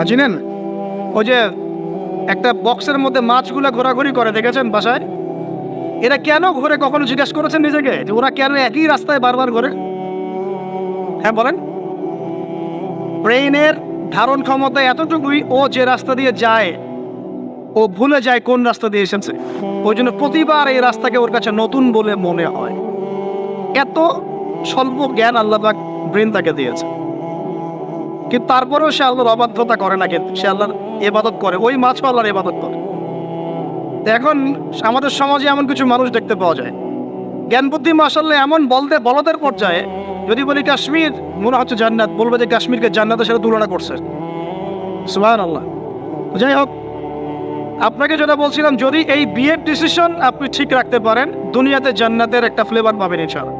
চিনেন? ওই যে একটা বক্সের মধ্যে মাছগুলা ঘোরাঘুরি করে, দেখেছেন বাসায়? এরা কেন ঘোরে, কখনো জিজ্ঞেস করেছেন নিজেকে যে ওরা কেন একই রাস্তায় বারবার ঘোরে? হ্যাঁ বলেন। ব্রেইনের ধারণ ক্ষমতা এতটুকুই, ও যে রাস্তা দিয়ে যায় ও ভুলে যায় কোন রাস্তা দিয়ে এসেছে। ওই জন্য প্রতিবার এই রাস্তাকে ওর কাছে নতুন বলে মনে হয়। এত স্বল্প জ্ঞান আল্লাহ পাক ব্রেন তাকে দিয়েছে, কিন্তু তারপরেও সে আল্লাহর অবাধ্যতা করে না, কিন্তু সে আল্লাহর ইবাদত করে। ওই মাছও আল্লাহর ইবাদত করে। এখন আমাদের সমাজে এমন কিছু মানুষ দেখতে পাওয়া যায়, জ্ঞান বুদ্ধি মাশাআল্লাহ এমন বলদের পর্যায়ে, যদি বলি কাশ্মীর মনে হচ্ছে জান্নাত, বলবে যে কাশ্মীরকে জান্নাতের সাথে তুলনা করছে। সুবহানাল্লাহ। যাই হোক, আপনাকে যেটা বলছিলাম, যদি এই বিয়ের ডিসিশন আপনি ঠিক রাখতে পারেন, দুনিয়াতে জান্নাতের একটা ফ্লেভার পাবেন ইনশাআল্লাহ।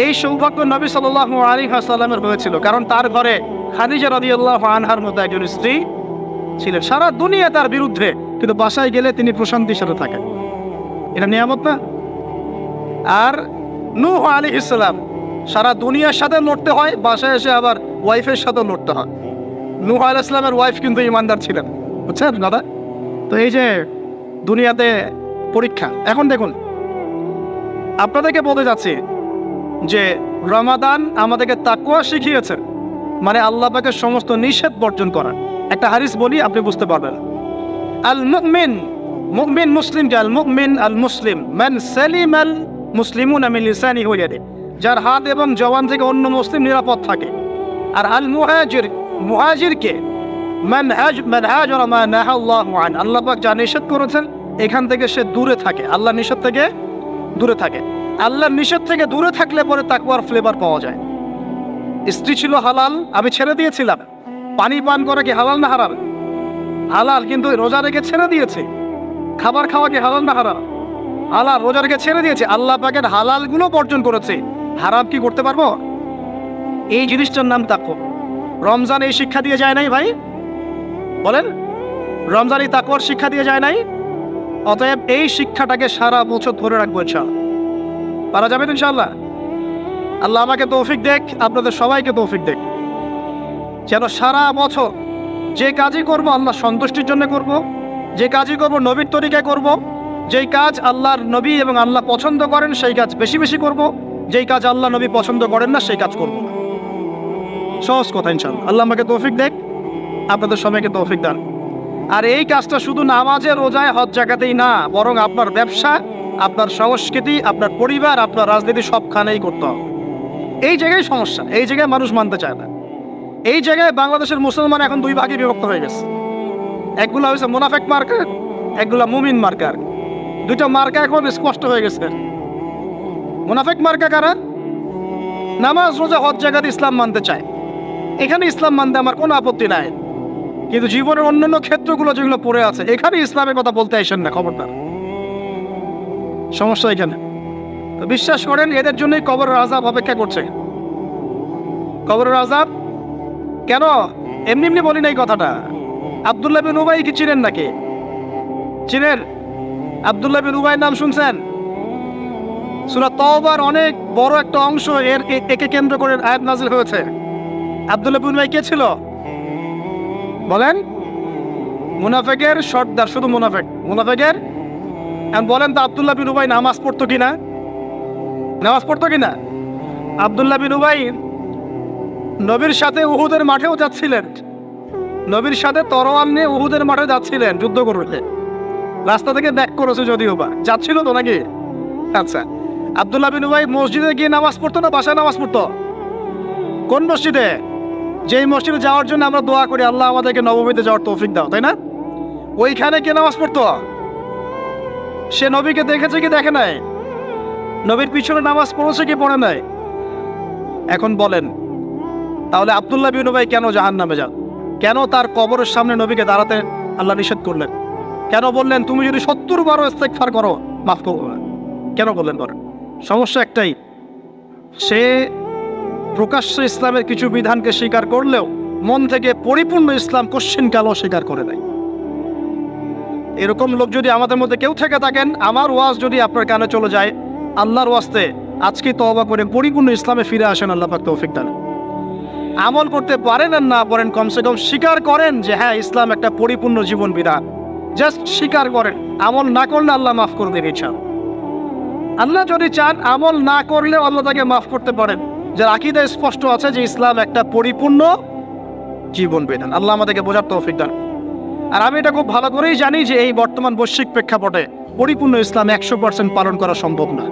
এই সৌভাগ্য নবী সাল্লাল্লাহু আলাইহি ওয়াসাল্লামের হয়েছিল, কারণ তার ঘরে খাদিজা রাদিয়াল্লাহু আনহার মতো একজন স্ত্রী ছিলেন। সারা দুনিয়া তার বিরুদ্ধে, কিন্তু বাসায় গেলে তিনি প্রশান্তির সাথে থাকেন। এটা নিয়ামত না? আর নূহ আলাইহিস সালাম, সারা দুনিয়ার সাথে লড়তে হয়, বাসায় এসে আবার ওয়াইফের সাথে লড়তে হয়। নূহ আলাইহিস সালামের ওয়াইফ কিন্তু ঈমানদার ছিলেন, বুঝছেন দাদা? তো এই যে দুনিয়াতে পরীক্ষা। এখন দেখুন, আপনাদেরকে বলতে যাচ্ছি যে রমাদান আমাদেরকে তাকওয়া শিখিয়েছে, মানে আল্লাহ পাকের সমস্ত নিষেধ বর্জন করা। একটা হাদিস বলি, আপনি বুঝতে পারবেন। আল মুমিন, মুমিন মুসলিম, আল মুমিন আল মুসলিম মান সালিমাল মুসলিমুনা মিন লিসানিহি ওয়া ইয়াদিহি, যার হাত এবং জবান থেকে অন্য মুসলিম নিরাপদ থাকে। আর আল মুহাজির, মুহাজিরকে মান হাজারা মা নাহা আল্লাহু আন, আল্লাহ পাক যা নিষেধ করেছেন এখান থেকে সে দূরে থাকে, আল্লাহ নিষেধ থেকে দূরে থাকে। আল্লাহর নিষেধ থেকে দূরে থাকলে পরে তাকওয়ার ফ্লেভার পাওয়া যায়। স্ত্রী ছিল হালাল, আমি ছেড়ে দিয়েছিলাম। পানি পান করা কি হালাল না হারাম? হালাল, কিন্তু রোজা রেখে ছেড়ে দিয়েছে। খাবার খাওয়া কি হালাল না হারাম? হালাল, রোজা রেখে ছেড়ে দিয়েছে। আল্লাহ পাকের হালালগুলো বর্জন করেছে, হারাম কি করতে পারবো? এই জিনিসটার নাম তাকওয়া। রমজান এই শিক্ষা দিয়ে যায় নাই ভাই? বলেন, রমজান এই তাকওয়ার শিক্ষা দিয়ে যায় নাই? অতএব এই শিক্ষাটাকে সারা বছর ধরে রাখবো ইনশাআল্লাহ। পারা যাবে তো ইনশাআল্লাহ? আল্লাহ আমাকে তৌফিক দেখ, আপনাদের সবাইকে তৌফিক দেখ, যেন সারা বছর যে কাজই করব আল্লাহ সন্তুষ্টির জন্য করব, যে কাজই করব নবীর তরিকায় করব, যেই কাজ আল্লাহর নবী এবং আল্লাহ পছন্দ করেন সেই কাজ বেশি বেশি করব, যেই কাজ আল্লাহ নবী পছন্দ করেন না সেই কাজ করব না। সহজ কথা ইনশাআল্লাহ। আল্লাহ আমাকে তৌফিক দেখ, আপনাদের সবাইকে তৌফিক দান। আর এই কাজটা শুধু নামাজে, রোজায়, হজ জাকাতেই না, বরং আপনার ব্যবসা, আপনার সংস্কৃতি, আপনার পরিবার, আপনার রাজনীতি সবখানেই করতে হবে। এই জায়গায় সমস্যা, এই জায়গায় মানুষ মানতে চায় না। এই জায়গায় বাংলাদেশের মুসলমান এখন দুই ভাগে বিভক্ত হয়ে গেছে। একগুলা হয়েছে মুনাফেক মার্কা, একগুলা মুমিন মার্কা। দুইটা মার্কা এখন স্পষ্ট হয়ে গেছে। মুনাফেক মার্কা কারা? নামাজ, রোজা, হজ জাকাত ইসলাম মানতে চায়, এখানে ইসলাম মানতে আমার কোনো আপত্তি নাই, কিন্তু জীবনের অন্যান্য ক্ষেত্রগুলো যেগুলো পড়ে আছে এখানে ইসলামের কথা বলতে আসেন না, খবরদার। সমস্যা এখানে। তো বিশ্বাস করেন, এদের জন্যই কবরের আযাব অপেক্ষা করছে। কবরের আযাব কেন? এমনি এমনি বলি না এই কথাটা। আব্দুল্লাহ বিন উবাই কি চিনেন নাকি? চিনেন? আব্দুল্লাহ বিন উবাই নাম শুনছেন? সূরা তাওবার অনেক বড় একটা অংশ একে কেন্দ্র করে আয়াত নাযিল হয়েছে। আব্দুল্লাহ বিন উবাই কে ছিল বলেন? মুনাফিকের সর্দার, শুধু মুনাফিকের। এখন বলেন তো, আব্দুল্লাহ বিন উবাই নামাজ পড়তো কিনা? নামাজ পড়তো কিনা? আব্দুল্লাহ বিন উবাই নবীর সাথে উহুদের মাঠেও যাচ্ছিলেন, নবীর সাথে তরোয়াল নিয়ে উহুদের মাঠে যাচ্ছিলেন যুদ্ধ করতে। রাস্তা থেকে ব্যাক করেছে যদিও বা, যাচ্ছিল তো নাকি? আচ্ছা, আব্দুল্লাহ বিন উবাই মসজিদে গিয়ে নামাজ পড়তো না বাসায় নামাজ পড়তো? কোন মসজিদে? যেই মসজিদে যাওয়ার জন্য আমরা দোয়া করি আল্লাহ আমাদেরকে নবমীতে যাওয়ার তৌফিক দাও, তাই না? ওইখানে কে নামাজ পড়তো? সে নবীকে দেখেছে কি দেখে নাই? নবীর পিছনে নামাজ পড়েছে কি পড়ে নাই? এখন বলেন, তাহলে আব্দুল্লাহ বিন উবাই কেন জাহান্নামে যান? কেন তার কবরের সামনে নবীকে দাঁড়াতে আল্লাহ নিষেধ করলেন? কেন বললেন তুমি যদি 70 বার ইস্তেগফার করো মাফ করবো না? কেন বললেন? বলেন। সমস্যা একটাই, সে প্রকাশ্যে ইসলামের কিছু বিধানকে স্বীকার করলেও মন থেকে পরিপূর্ণ ইসলাম কোশ্চিনকালও স্বীকার করে নাই। এরকম লোক যদি আমাদের মধ্যে কেউ থেকে থাকেন, আমার ওয়াজ যদি আপনার কানে চলে যায়, আল্লাহর ওয়াস্তে আজকে তওবা করে পরিপূর্ণ ইসলামে ফিরে আসেন, আল্লাহ পাক তৌফিক দান। আমল করতে পারেন আর না পারেন, কমসে কম স্বীকার করেন যে হ্যাঁ ইসলাম একটা পরিপূর্ণ জীবন বিধান। জাস্ট স্বীকার করেন। আমল না করলে আল্লাহ মাফ করে দেন ইনশাআল্লাহ। আল্লাহ যদি চান আমল না করলেও আল্লাহ তাকে মাফ করতে পারেন, যার আকীদা স্পষ্ট আছে যে ইসলাম একটা পরিপূর্ণ জীবন বিধান। আল্লাহ আমাদেরকে বোঝার তৌফিক দান। আর আমি এটা খুব ভালো করেই জানি যে এই বর্তমান বৈশ্বিক প্রেক্ষাপটে পরিপূর্ণ ইসলাম 100% পালন করা সম্ভব না।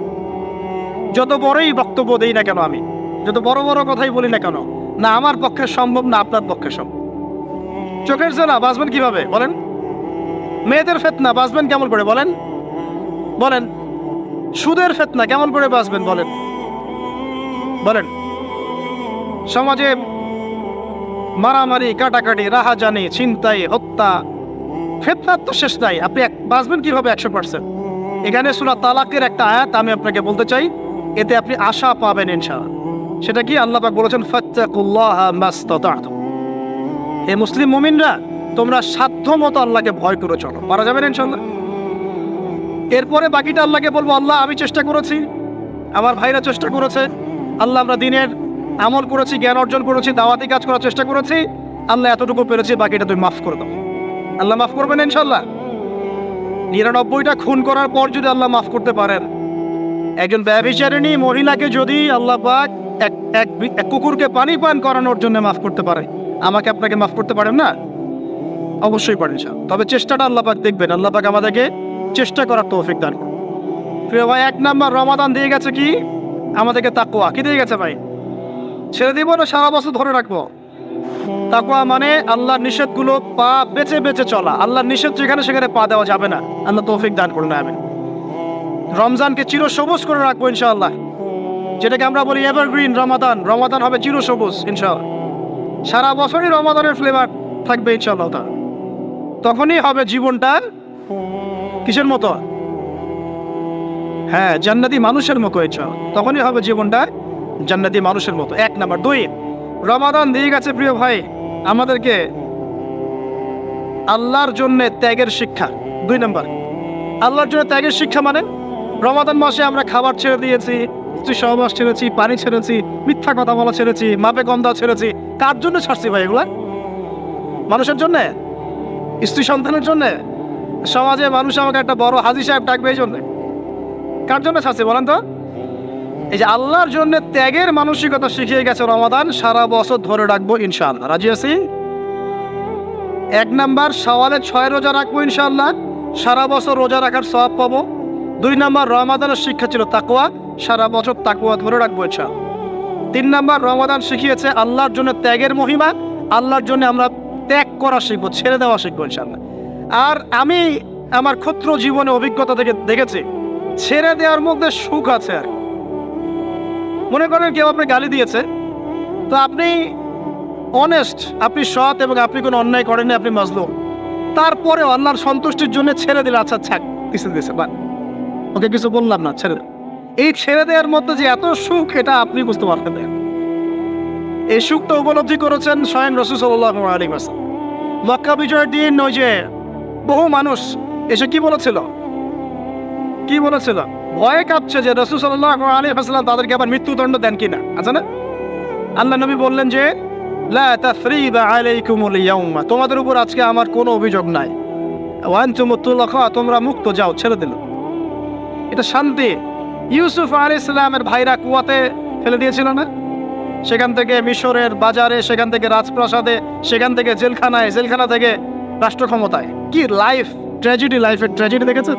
যত বড়ই বক্তব্য দেই না কেন, আমি যত বড় বড় কথাই বলি না কেন, না আমার পক্ষে সম্ভব না আপনার পক্ষে সম্ভব। চোখের জেনা বাঁচবেন কিভাবে বলেন? মেয়েদের ফিতনা বাঁচবেন কেমন করে বলেন? বলেন। সুদের ফিতনা কেমন করে বাঁচবেন বলেন? বলেন। সমাজে মারামারি, কাটাকাটি, রাহাজানি, ছিনতাই, হত্যা, ফিতনার তো শেষ নাই। আপনি বাঁচবেন কিভাবে 100%? এখানে সূরা তালাকের একটা আয়াত আমি আপনাকে বলতে চাই, এতে আপনি আশা পাবেন ইনশাআল্লাহ। সেটা কি? আল্লাহ পাক বলেছেন ফাত্তাকুল্লাহা মাসতাতা'তুম। হে মুসলিম মুমিনরা, তোমরা সাধ্যমতো আল্লাহকে ভয় করে চলো। পারা যাবে না ইনশাআল্লাহ? এরপরে বাকিটা আল্লাহকে বলবো, আল্লাহ আমি চেষ্টা করেছি, আমার ভাইরা চেষ্টা করেছে, আল্লাহ আমরা দিনের আমল করেছি, জ্ঞান অর্জন করেছি, দাওয়াতি কাজ করার চেষ্টা করেছি, আল্লাহ এতটুকু পেরেছি, বাকিটা তুমি মাফ করে দাও। আল্লাহ মাফ করবেন ইনশাআল্লাহ। 99টা খুন করার পর যদি আল্লাহ মাফ করতে পারেন, একজন ব্যভিচারিণী মহিলাকে যদি আল্লাহ পাক এক কুকুরকে পানি পান করানোর জন্য মাফ করতে পারে, আমাকে আপনাকে মাফ করতে পারেন না? অবশ্যই পারেন। তবে চেষ্টাটা আল্লাহ পাক দেখবেন। আল্লাহ পাক আমাদেরকে চেষ্টা করার তৌফিক দান করুন। প্রিয় ভাই, 1 নাম্বার রমাদান দিয়ে গেছে কি আমাদেরকে? তাকওয়া। কি দিয়ে গেছে ভাই? ছেড়ে দিব না সারা বছর ধরে রাখবো? তাকওয়া মানে আল্লাহর নিষেধগুলো পা বেঁচে বেঁচে চলা। আল্লাহর নিষেধ যেখানে সেখানে পা দেওয়া যাবে না। আল্লাহ তৌফিক দান করুন। আমিন। রমজানকে চিরসবুজ করে রাখবো ইনশাআল্লাহ, যেটাকে আমরা বলি এভারগ্রিন রমাদান। রমাদান হবে চিরসবুজ ইনশাআল্লাহ। সারা বছরই রমাদানের ফ্লেভার থাকবে ইনশাআল্লাহ। তখনই হবে জীবনটা কিসের মতো? হ্যাঁ, জান্নাতি মানুষের মতো ইনশাআল্লাহ। তখনই হবে জীবনটা জান্নাতি মানুষের মতো। 1 নাম্বার। 2, রমাদান দিয়ে গেছে প্রিয় ভাই আমাদেরকে আল্লাহর জন্য ত্যাগের শিক্ষা। 2 নাম্বার, আল্লাহর জন্য ত্যাগের শিক্ষা মানে রমাদান মাসে আমরা খাবার ছেড়ে দিয়েছি, স্ত্রী সহবাস ছেড়েছি, পানি ছেড়েছি, মিথ্যা কথা বলা ছেড়েছি, মাপে কম দেওয়া ছেড়েছি। কার জন্য ছাড়ছি ভাই এগুলা? মানুষের জন্যে? স্ত্রী সন্তানের জন্যে? সমাজে মানুষ আমাকে একটা বড় হাজী সাহেব ডাকবে এই জন্যে? কার জন্য ছাড়ছি বলেন তো? এই যে আল্লাহর জন্য ত্যাগের মানসিকতা শিখিয়ে গেছে রমাদান, সারা বছর ধরে রাখবো ইনশাআল্লাহ। রাজি আছি? 1 নাম্বার, শাওয়ালে 6 রোজা রাখবো ইনশাআল্লাহ, সারা বছর রোজা রাখার সওয়াব পাবো। 2 নাম্বার, রমাদানের শিক্ষা ছিল তাকওয়া, সারা বছর তাকওয়া ধরে রাখবো ইনশাআল্লাহ। 3 নাম্বার, রমাদান শিখিয়েছে আল্লাহর জন্য ত্যাগের মহিমা। আল্লাহর জন্য আমরা ত্যাগ করা শিখবো, ছেড়ে দেওয়া শিখবো ইনশাআল্লাহ। আর আমি আমার ক্ষুদ্র জীবনে অভিজ্ঞতা থেকে দেখেছি, ছেড়ে দেওয়ার মধ্যে সুখ আছে। আর মনে করেন কেউ আপনি গালি দিয়েছে, তো আপনি অনেস্ট, আপনি সৎ এবং আপনি কোনো অন্যায় করেননি, আপনি মাজলুম, তারপরে আল্লাহর সন্তুষ্টির জন্য ছেড়ে দিলে, আচ্ছা ছাক কিছু দিয়েছে বা ওকে কিছু বললাম না, ছেড়ে দেন। এই ছেড়ে দেওয়ার মধ্যে যে এত সুখ, এটা আপনি বুঝতে পারবেন না। এই সুখটা উপলব্ধি করেছেন স্বয়ং রাসূল সাল্লাল্লাহু আলাইহি ওয়াসাল্লাম। মক্কা বিজয়ের দিন ওই যে বহু মানুষ এসে কি বলেছিল? কি বলেছিল? ভয়ে কাঁপছে যে রাসূল সাল্লাল্লাহু আলাইহি ওয়াসাল্লাম তাদেরকে আবার মৃত্যুদণ্ড দেন কিনা। আচ্ছা না? আল্লাহ নবী বললেন যে লা তাসরিবা আলাইকুমুল ইয়াউমা, তোমাদের উপর আজকে আমার কোনো অভিযোগ নাই। ওয়া আনতুমুত তুলাকা, তোমরা মুক্ত, যাও, ছেড়ে দিল। এটা শান্তি। ইউসুফ আলাইহিস সালামের ভাইরা কুয়াতে ফেলে দিয়েছিল না? সেখান থেকে মিশরের বাজারে, সেখান থেকে রাজপ্রাসাদে, সেখান থেকে জেলখানায়, জেলখানা থেকে রাষ্ট্র ক্ষমতায়। কি লাইফ ট্র্যাজেডি, লাইফের ট্র্যাজেডি দেখেছেন?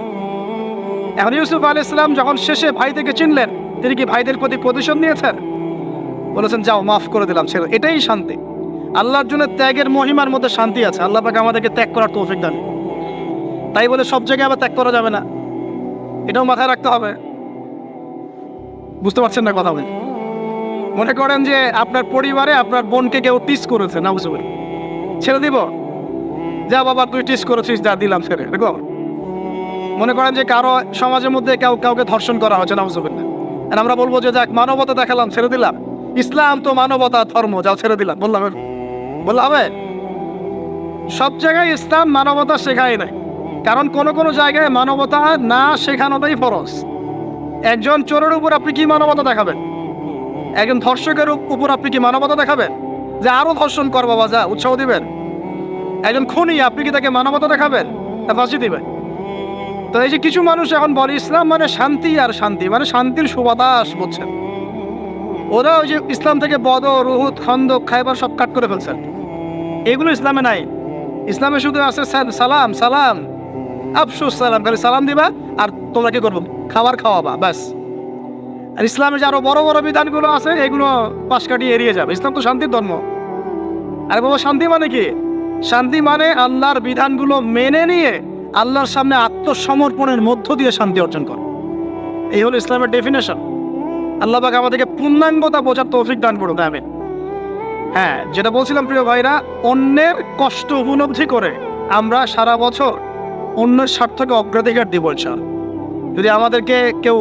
এখন ইউসুফ আলাইহিস সালাম যখন শেষে ভাইদেরকে চিনলেন, তিনি কি ভাইদের প্রতি প্রতিশোধ নিয়েছেন? বলেছেন যাও, মাফ করে দিলাম, ছেড়ে। এটাই শান্তি। আল্লাহর জন্য ত্যাগের মহিমার মধ্যে শান্তি আছে। আল্লাহ পাক আমাদেরকে ত্যাগ করার তৌফিক দান। তাই বলে সব জায়গায় আবার ত্যাগ করা যাবে না, এটাও মাথায় রাখতে হবে। বুঝতে পারছেন না কথা বলে? মনে করেন যে আপনার পরিবারে আপনার বোনকে কেউ টিস করেছে, না বুঝতে পারি, ছেড়ে দিব? যা বাবা তুই টিস করেছিস, যা দিলাম, ছেড়ে। দেখো, মনে করেন যে কারো সমাজের মধ্যে কাউকে ধর্ষণ করা হচ্ছে, না বুঝতে পারি না, আর আমরা বলবো যে যাক মানবতা দেখালাম, ছেড়ে দিলাম। ইসলাম তো মানবতা ধর্ম, যাও ছেড়ে দিলাম, বললাম হবে? সব জায়গায় ইসলাম মানবতা শেখায় নাই, কারণ কোনো জায়গায় মানবতা না শেখানোটাই ফরজ। একজন চোরের উপর আপনি কি মানবতা দেখাবেন? একজন ধর্ষকের উপর আপনি কি মানবতা দেখাবেন? যে আরো ধর্ষণ কর বাবা, যা, উৎসাহ দিবেন? একজন খুনি, আপনি কি তাকে মানবতা দেখাবেন না ফাঁসি দিবেন? তো এই যে কিছু মানুষ এখন বলে ইসলাম মানে শান্তি, আর শান্তি মানে শান্তির সুবাতাস, বুঝছেন? ওরা ওই যে ইসলাম থেকে বদর, উহুদ, খন্দক, খায়বার সব কাট করে ফেলছেন। এগুলো ইসলামে নাই। ইসলামে শুধু আছে সালাম সালাম, আফসুস সালাম, খালি সালাম দিবা আর তোমরা কি করবো, খাবার খাওয়াবা, ব্যাস। আর ইসলামের যে আরো বড় বড় বিধানগুলো আছে এগুলো পাশ কাটিয়ে এড়িয়ে যাবে। ইসলাম তো শান্তির ধর্ম। আর বাবা শান্তি মানে কি? শান্তি মানে আল্লাহর বিধানগুলো মেনে নিয়ে আল্লাহর সামনে আত্মসমর্পণের মধ্য দিয়ে শান্তি অর্জন কর। এই হলো ইসলামের ডেফিনেশন। আল্লাহ পাক আমাদেরকে পূর্ণাঙ্গতা বোঝার তৌফিক দান করুন, আমিন। হ্যাঁ, যেটা বলছিলাম প্রিয় ভাইরা, অন্যের কষ্ট উপলব্ধি করে আমরা সারা বছর অন্যের স্বার্থকে অগ্রাধিকার দিব ইনশাআল্লাহ। যদি আমাদেরকে কেউ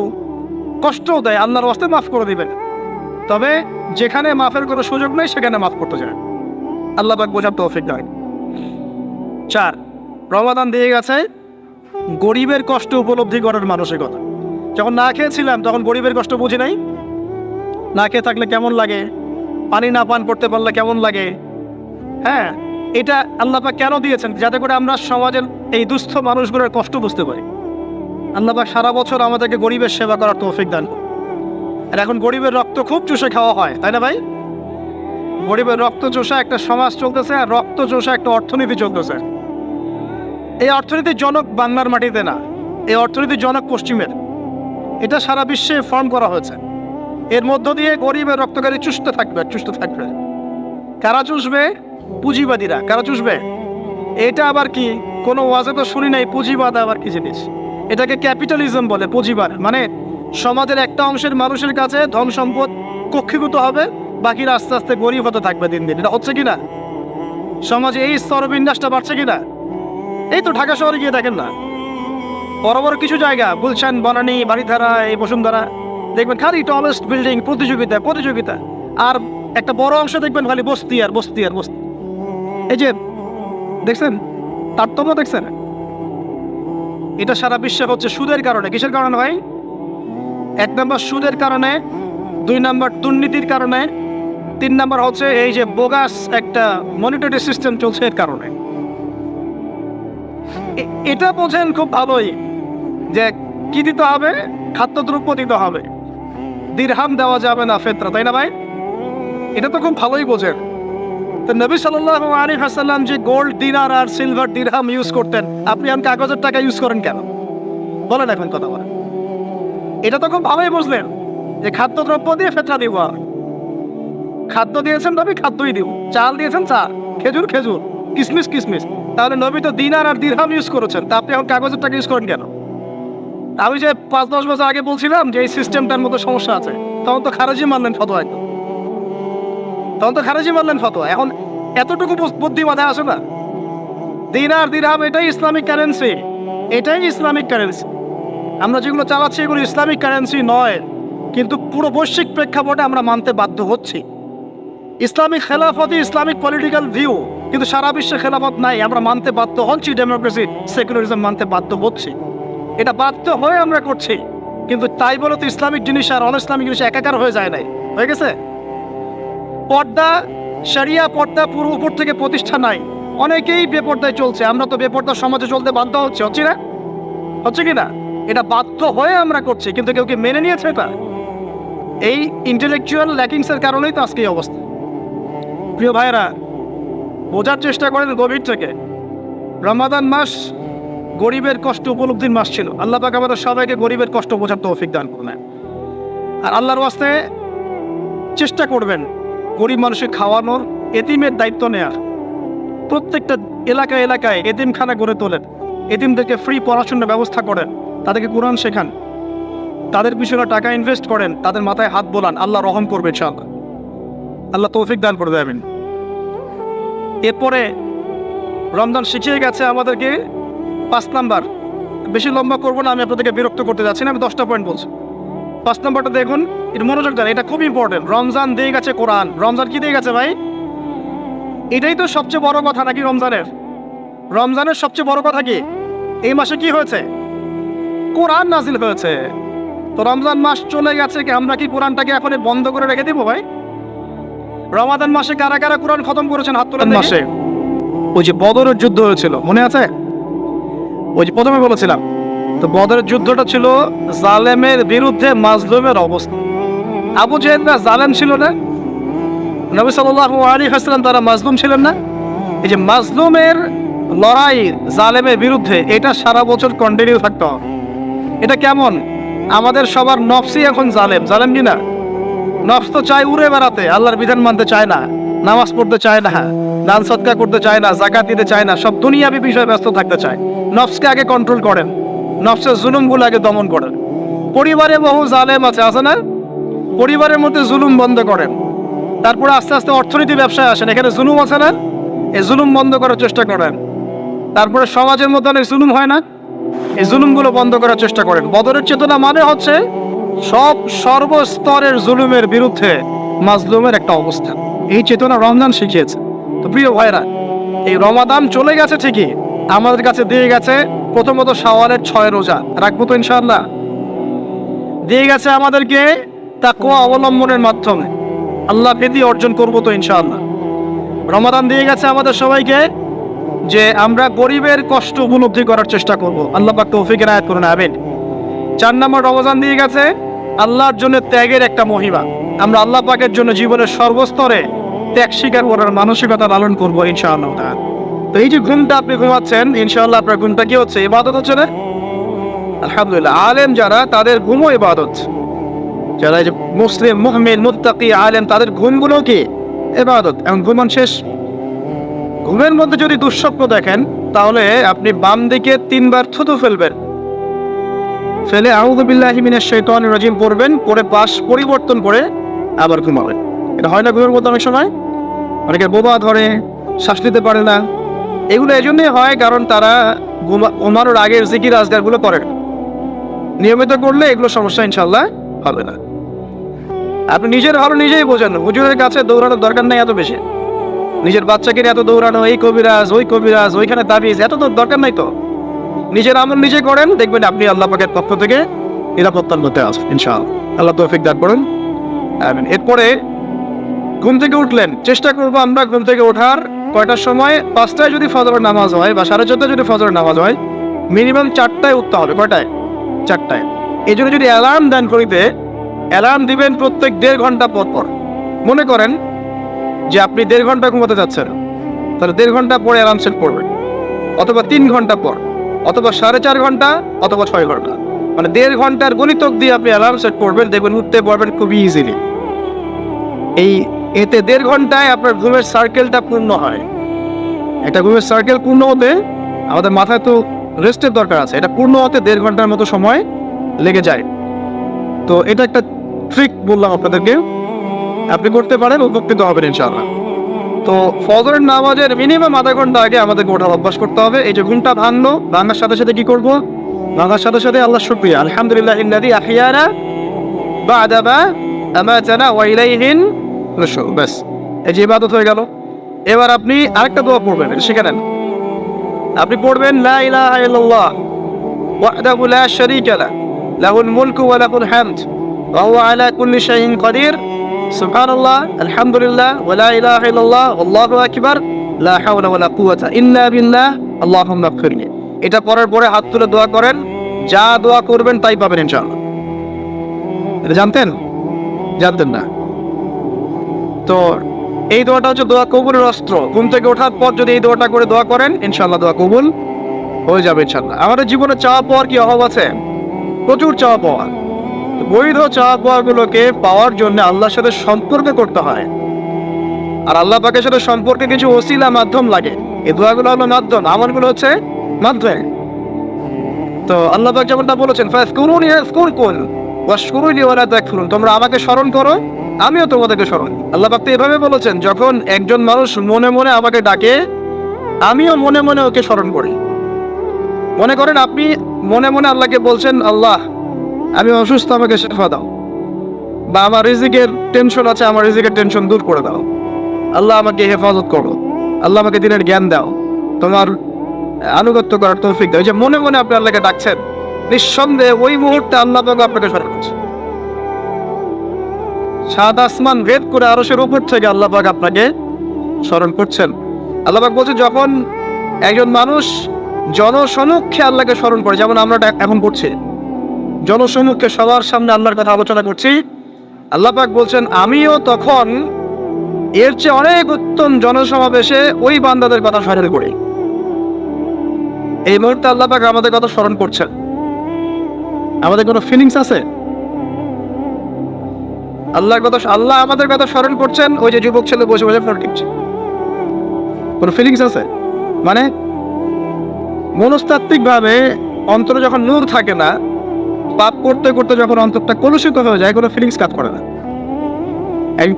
কষ্টও দেয়, আল্লাহর ওয়াস্তে মাফ করে দিবেন। তবে যেখানে মাফের কোনো সুযোগ নেই সেখানে মাফ করতে চায়। আল্লাহ পাক বোঝার তৌফিক দেয়। 4, রমাদান দিয়ে গেছে গরিবের কষ্ট উপলব্ধি করার মানসিকতা। যখন না খেয়েছিলাম তখন গরিবের কষ্ট বুঝি নাই। না খেয়ে থাকলে কেমন লাগে, পানি না পান করতে পারলে কেমন লাগে। হ্যাঁ, এটা আল্লাহ পাক কেন দিয়েছেন? যাতে করে আমরা সমাজের এই দুস্থ মানুষগুলোর কষ্ট বুঝতে পারি। আল্লাহ পাক সারা বছর আমাদেরকে গরিবের সেবা করার তৌফিক দান করুন। আর এখন গরিবের রক্ত খুব চুষে খাওয়া হয়, তাই না ভাই? গরিবের রক্ত চোষা একটা সমাজ চলতেছে, আর রক্ত চোষা একটা অর্থনীতি চলতেছে। এই অর্থনীতির জনক বাংলার মাটিতে না, এই অর্থনীতির জনক পশ্চিমের। এটা সারা বিশ্বে ফর্ম করা হয়েছে। এর মধ্য দিয়ে গরিবের রক্তকারী চুষতে থাকবে, চুষতে থাকবে। কারা চুষবে? পুঁজিবাদীরা। কারা চুষবে? এটা আবার কি? কোনো ওয়াজে তো শুনি নাই পুঁজিবাদ আবার কি জিনিস। এটাকে ক্যাপিটালিজম বলে। পুঁজিবাদ মানে সমাজের একটা অংশের মানুষের কাছে ধন সম্পদ কক্ষীভূত হবে, বাকিরা আস্তে আস্তে গরিব হতে থাকবে দিন দিন। এটা হচ্ছে কিনা? সমাজে এই স্তরবিন্যাসটা বাড়ছে কিনা? এই তো ঢাকা শহরে গিয়ে দেখেন না, বড় বড় কিছু জায়গা, গুলশান, বনানী, বাড়িধারা, এই বসুন্ধরা, দেখবেন খালি টলেস্ট বিল্ডিং, প্রতিযোগিতা প্রতিযোগিতা। আর একটা বড় অংশ দেখবেন খালি বস্তি আর বস্তি আর বস্তি। এই যে দেখছেন তারতম্য, দেখছেন? এটা সারা বিশ্বে হচ্ছে সুদের কারণে। কিসের কারণে ভাই? 1 নম্বর সুদের কারণে, 2 নম্বর দুর্নীতির কারণে, 3 নম্বর হচ্ছে এই যে বোগাস একটা মনিটরি সিস্টেম চলছে এর কারণে। এটা বোঝেন খুব ভালোই যে কি দিতে হবে, খাদ্যদ্রব্য দিতে হবে, দিরহাম দেওয়া যাবে না, ফেতরা, তাই না ভাই? এটা তো খুব ভালোই বোঝেন। তো নবী সাল্লাল্লাহু আলাইহি ওয়াসাল্লাম যে গোল্ড দিনার আর সিলভার দিরহাম ইউজ করতেন, আপনি এখন কাগজের টাকা ইউজ করেন কেন? বলেন এখন কথা বলেন। এটা তো খুব ভালোই বুঝলেন যে খাদ্যদ্রব্য দিয়ে ফেতরা দিব। খাদ্য দিয়েছেন নবী, খাদ্যই দিব। চাল দিয়েছেন চাল, খেজুর খেজুর, কিসমিস কিসমিস। তাহলে নবী তো দিনার আর দিরহাম ইউজ করেছেন, তা আপনি এখন কাগজের টাকা ইউজ করেন কেন? আমি যে 5-10 বছর আগে বলছিলাম যে এই সিস্টেমটার মধ্যে সমস্যা আছে, তখন তো খারেজি মানলেন ফতোয়া। তখন তো খারেজি মানলেন ফতোয়া। এখন এতটুকু বুদ্ধি মাথায় আসে না? দিনার দিরহাম এটাই ইসলামিক কারেন্সি, এটাই ইসলামিক কারেন্সি। আমরা যেগুলো চালাচ্ছি এগুলো ইসলামিক কারেন্সি নয়, কিন্তু পুরো বৈশ্বিক প্রেক্ষাপটে আমরা মানতে বাধ্য হচ্ছি। ইসলামিক খেলাফতই ইসলামিক পলিটিক্যাল ভিউ, কিন্তু সারা বিশ্বে খেলাফত নাই, আমরা মানতে বাধ্য হচ্ছি। ডেমোক্রেসি, সেকুলারিজম মানতে বাধ্য হচ্ছি। এটা বাধ্য হয়ে আমরা করছি, কিন্তু তাই বলে তো ইসলামিক জিনিস আর অন ইসলামিক জিনিস একাকার হয়ে যায় নাই, হয়ে গেছে। পর্দা, শরিয়া পর্দা পুরো উপর থেকে প্রতিষ্ঠা নাই, অনেকেই বেপর্দায় চলছে। আমরা তো বেপর্দা সমাজে চলতে বাধ্য হচ্ছে, হচ্ছে না? হচ্ছে কি না? এটা বাধ্য হয়ে আমরা করছি, কিন্তু কেউ কি মেনে নিয়েছে এটা? এই ইন্টেলেকচুয়াল ল্যাকিংসের কারণেই তো আজকে এই অবস্থা। প্রিয় ভাইয়েরা, বোঝার চেষ্টা করেন গভীর থেকে। রমাদান মাস গরিবের কষ্ট উপলব্ধির মাস ছিল। আল্লাহ পাক আমাদের সবাইকে গরিবের কষ্ট বোঝার তৌফিক দান করুন। আর আল্লাহর ওয়াস্তে চেষ্টা করবেন গরিব মানুষকে খাওয়ানোর, এতিমের দায়িত্ব নেয়ার। প্রত্যেকটা এলাকায় এলাকায় এতিমখানা গড়ে তোলেন, এতিমদেরকে ফ্রি পড়াশোনার ব্যবস্থা করেন, তাদেরকে কোরআন শেখান, তাদের পিছনে টাকা ইনভেস্ট করেন, তাদের মাথায় হাত বোলান। আল্লাহ রহম করবে ইনশাআল্লাহ। আল্লাহ তৌফিক দান করে দেবেন। এরপরে রমজান শিখিয়ে গেছে আমাদেরকে 5 নাম্বার। বেশি লম্বা করবো না, আমি আপনাদেরকে বিরক্ত করতে যাচ্ছি না, আমি 10টা পয়েন্ট বলছি। 5 নাম্বারটা দেখুন, এটা মনোযোগ দেন, এটা খুব ইম্পর্টেন্ট। রমজান দিয়ে গেছে কোরআন। রমজান কি দিয়ে গেছে ভাই? এটাই তো সবচেয়ে বড় কথা নাকি? রমজানের সবচেয়ে বড় কথা কি? এই মাসে কি হয়েছে? কোরআন নাজিল হয়েছে। তো রমজান মাস চলে গেছে, কি আমরা কি কোরআনটাকে এখন বন্ধ করে রেখে দিব ভাই? রমাদান মাসে কারা কারা কোরআন খতম করেছেন হাত তোলেন মাসে? ওই যে বদরের যুদ্ধ হয়েছিল, মনে আছে? ওই যে প্রথমে বলেছিলাম, তো বদরের যুদ্ধটা ছিল জালেমের বিরুদ্ধে মাজলুমের অবস্থা। আবু জেহেলরা জালেম ছিল না, নবী সাল্লাল্লাহু আলাইহি ওয়াসাল্লাম তারা মাজলুম ছিলেন না? এই যে মাজলুমের লড়াই জালেমের বিরুদ্ধে, এটা সারা বছর কন্টিনিউ থাকতে হবে। এটা কেমন? আমাদের সবার নফসই এখন জালেম, জালেম কি না? নফস তো চায় উড়ে বেড়াতে, আল্লাহর বিধান মানতে চায় না, নামাজ পড়তে চায় না, দান সদকা করতে চায় না, যাকাত দিতে চায় না, সব দুনিয়াবি বিষয়ে ব্যস্ত থাকতে চায়। নফসকে আগে কন্ট্রোল করেন, নফসের জুলুমগুলো আগে দমন করেন। পরিবারে বহু জালেম আছে না? পরিবারের মধ্যে জুলুম বন্ধ করেন। তারপরে আস্তে আস্তে অর্থনীতি ব্যবসায় আসেন, এখানে জুলুম আছে না? এই জুলুম বন্ধ করার চেষ্টা করেন। তারপরে সমাজের মধ্যে অনেক জুলুম হয় না? এই জুলুমগুলো বন্ধ করার চেষ্টা করেন। বদরের চেতনা মানে হচ্ছে সর্বস্তরের জুলুমের বিরুদ্ধে মাজলুমের একটা অবস্থান। এই চেতনা রমজান শিখিয়েছে। তো প্রিয় ভাইরা, এই রমাদান চলে গেছে ঠিকই, আমাদের কাছে দিয়ে গেছে প্রথমত শাওয়ালের 6 রোজা, রাখবো তো ইনশাআল্লাহ? দিয়ে গেছে আমাদেরকে তাকওয়া অবলম্বনের মাধ্যমে আল্লাহ ভীতি অর্জন করবো তো ইনশাআল্লাহ। রমাদান দিয়ে গেছে আমাদের সবাইকে যে আমরা গরিবের কষ্ট উপলব্ধি করার চেষ্টা করব। আল্লাহ পাক তৌফিক এনায়েত করুন, আমিন। 4 নম্বর রমজান দিয়ে গেছে আল্লাহর জন্য ত্যাগের একটা মহিমা। আমরা আল্লাহ পাকের জন্য জীবনের সর্বস্তরে ত্যাগ স্বীকার করার মানসিকতা লালন করবো ইনশাআল্লাহ। তো এই যে ঘুমটা আপনি ঘুমাচ্ছেন, ইনশাআল্লাহ আপনার ঘুমটা কি হচ্ছে? ইবাদত হচ্ছে না? আলহামদুলিল্লাহ, আলেম যারা তাদের ঘুমও ইবাদত। যারা এই যে মুসলিম, মুমিন, মুত্তাকি, আলেম, তাদের ঘুমগুলো কি ইবাদত। এখন ঘুমান শেষ, ঘুমের মধ্যে যদি দুঃস্বপ্ন দেখেন তাহলে আপনি বাম দিকে 3 বার থুতু ফেলবেন, ফেলে আউযু বিল্লাহি মিনাশ শাইতানির রাজিম পড়বেন, পরে পাশ পরিবর্তন করে আবার ঘুমাবেন। এটা হয় না ঘুমের মধ্যে অনেক সময়? অনেকে বোবা ধরে, শ্বাস নিতে পারে না। এগুলো এজন্যই হয় কারণ তারা ঘুমানোর আগের জিকির আজকারগুলো করেন। নিয়মিত করলে এগুলো সমস্যা ইনশাআল্লাহ হবে না। আপনি নিজের ভালো নিজেই বোঝেন, হুজুরের কাছে দৌড়ানোর দরকার নেই এত বেশি। নিজের বাচ্চাকে এত দৌড়ানো, এই কবিরাজ ওই কবিরাজ, ওইখানে তাবিজ, এত তো দরকার নাই। তো নিজের আমল নিজে করেন, দেখবেন আপনি আল্লাহ পাকের পক্ষ থেকে নিরাপত্তার মধ্যে আসবেন ইনশাআল্লাহ। আল্লাহ তৌফিক দান করুন, আমিন। এরপরে ঘুম থেকে উঠলেন, চেষ্টা করবো আমরা ঘুম থেকে ওঠার কয়টার সময়? 5টায় যদি ফজরের নামাজ হয় বা 4:30টায় যদি ফজরের নামাজ হয়, মিনিমাম 4টায় উঠতে হবে। কয়টায়? 4টায়। এই জন্য যদি অ্যালার্ম দেন করিতে, অ্যালার্ম দিবেন প্রত্যেক 1.5 ঘন্টা পর পর। মনে করেন যে আপনি 1.5 ঘন্টা ঘুমাতে যাচ্ছেন, তাহলে 1.5 ঘন্টা পরে অ্যালার্ম সেট করবেন, অথবা 3 ঘন্টা পর, অথবা 4.5 ঘন্টা, অথবা 6 ঘন্টা, মানে 1.5 ঘন্টার গণিতক দিয়ে আপনি অ্যালার্ম সেট করবেন, দেখবেন উঠতে পারবেন খুবই ইজিলি। এতে 1.5 ঘন্টায় আপনার ঘুমের সার্কেলটা পূর্ণ হয়। একটা ঘুমের সার্কেল পূর্ণ হতে আমাদের মাথায় তো রেস্টের দরকার আছে, এটা পূর্ণ হতে 1.5 ঘন্টার মতো সময় লেগে যায়। তো এটা একটা ট্রিক বললাম আপনাদেরকে, আপনি করতে পারেন, উপকৃত হবেন ইনশাআল্লাহ। তো ফজরের নামাজের মিনিমাম আধা ঘন্টা আগে আমাদেরকে ওঠার অভ্যাস করতে হবে। এই যে ঘুমটা ভাঙলো, ভাঙার সাথে সাথে কি করবো? ভাঙার সাথে সাথে আল্লাহ শুকরিয়া, আলহামদুলিল্লাহিল্লাযী আহইয়ানা বা'দা মা আমাতানা ওয়া ইলাইহিন নুশুর। ব্যাস, এই যে ইবাদত হয়ে গেল। এবার আপনি আরেকটা দোয়া পড়বেন, এটা শিখে নেন। আপনি পড়বেন লা ইলাহা ইল্লাল্লাহ ওয়াহদাহু লা শারীকা লাহু লাহুল মুলকু ওয়া লাহুল হামদ ওয়া হুয়া আলা কুল্লি শাইইন কাদির সুবহানাল্লাহ আলহামদুলিল্লাহ ওয়া লা ইলাহা ইল্লাল্লাহ আল্লাহু আকবার লা হাওলা ওয়া লা কুওয়াতা ইল্লা বিল্লাহ আল্লাহুম্মা ইগফিরলি। এটা পড়ার পরে হাত তুলে দোয়া করেন, যা দোয়া করবেন তাই পাবেন ইনশাআল্লাহ। এটা জানতেন? জানতেন না? তো এই দোয়াটা হচ্ছে দোয়া কবুলের অস্ত্র। ঘুম থেকে ওঠার পর যদি এই দোয়াটা করে দোয়া করেন, ইনশাআল্লাহ দোয়া কবুল হয়ে যাবে ইনশাআল্লাহ। আমাদের জীবনে চাওয়া পাওয়ার কি অভাব আছে? প্রচুর চাওয়া পাওয়া। বৈধ চাওয়া পাওয়াগুলোকে পাওয়ার জন্য আল্লাহর সাথে সম্পর্ক করতে হয়, আর আল্লাহ পাকের সাথে সম্পর্কে কিছু ওসিলা, মাধ্যম লাগে। এই দোয়াগুলো হলো মাধ্যম, আমলগুলো হচ্ছে মাধ্যম। তো আল্লাহ পাক যেমনটা বলেছেন, ফাযকুরুনি আযকুরকুম ওয়াশকুরুলি ওয়া লা তাকফুরুন, তোমরা আমাকে স্মরণ করো, আমিও তোমাদেরকে স্মরণ। আল্লাহ পাক তো এভাবে বলেছেন, যখন একজন মানুষ মনে মনে আমাকে ডাকে, আমিও মনে মনে ওকে স্মরণ করি। মনে করেন আপনি মনে মনে আল্লাহকে বলছেন, আল্লাহ আমি অসুস্থ, আমাকে শেফা দাও, বা আমার রিজিকের টেনশন আছে, আমার রিজিকের টেনশন দূর করে দাও, আল্লাহ আমাকে হেফাজত করো, আল্লাহ আমাকে দিনের জ্ঞান দাও, তোমার আনুগত্য করার তৌফিক দাও। যে মনে মনে আপনি আল্লাহকে ডাকছেন, নিঃসন্দেহে ওই মুহূর্তে আল্লাহ পাক আপনাকে স্মরণ করছে। সাত আসমান ভেদ করে আরশের উপর থেকে আল্লাহ পাক আপনাকে স্মরণ করছেন। আল্লাহ পাক বলছে, যখন একজন মানুষ জনসমক্ষে আল্লাহকে স্মরণ করে, যেমন আমরা এখন করছি, জনসমক্ষে সবার সামনে আল্লাহর কথা আলোচনা করছি, আল্লাহ পাক বলছেন আমিও তখন এর চেয়ে অনেক উত্তম জনসমাবেশে ওই বান্দাদের কথা স্মরণ করি। এই মুহূর্তে আল্লাহ পাক আমাদের কথা স্মরণ করছেন। আমাদের কোনো ফিলিংস আছে? আল্লাহ আমাদের কথা স্মরণ করছেন, ওই যে যুবক ছেলে বসে বসে ফোন টিপছে, কোনো ফিলিংস আছে? মানে মনস্তাত্ত্বিক ভাবে অন্তরে যখন নূর থাকে না, পাপ করতে করতে যখন অন্তরটা কলুষিত হয়ে যায়, কোনো ফিলিংস কাজ করে না।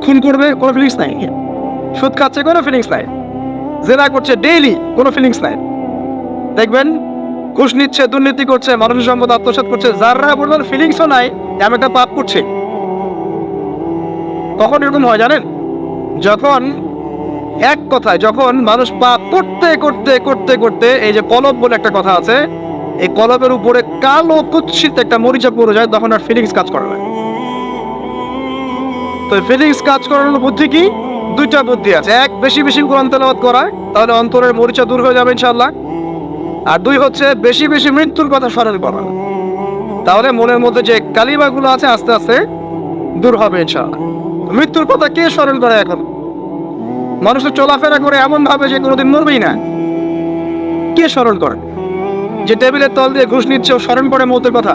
খুন করবে, কোনো ফিলিংস নাই। সুদ খাচ্ছে, কোনো ফিলিংস নাই। জেনা করছে ডেইলি, কোনো ফিলিংস নাই। দেখবেন ঘুষ নিচ্ছে, দুর্নীতি করছে, মানুষের সম্পদ আত্মসাৎ করছে, যারা বলবেন ফিলিংসও নাই যে আমি একটা পাপ করছি। কখন এরকম হয় জানেন? যখন এক কথায় যখন মানুষ পাপ করতে করতে করতে করতে, এই যে কলব বলে একটা কথা আছে, এই কলবের উপরে কালো কুৎসিত একটা মরিচা পড়ে যায়, তখন আর ফিলিংস কাজ করে না। তো ফিলিংস কাজ করানোর বুদ্ধি কি? দুইটা বুদ্ধি আছে। এক, বেশি বেশি কোরআন তেলাওয়াত করা, তাহলে অন্তরের মরিচা দূর হয়ে যাবে ইনশাআল্লাহ। আর দুই হচ্ছে বেশি বেশি মৃত্যুর কথা স্মরণ করা, তাহলে মনের মধ্যে যে কালিমাগুলো আছে আস্তে আস্তে দূর হবে ইনশাআল্লাহ। মৃত্যুর কথা কে স্মরণ করে? এখন মানুষ তো চলাফেরা করে এমন ভাবে যে কোনোদিন মরবেই না। কে স্মরণ করে? যে টেবিলের তল দিয়ে ঘুষ নিচ্ছে, ও স্মরণ করে মৌতের কথা?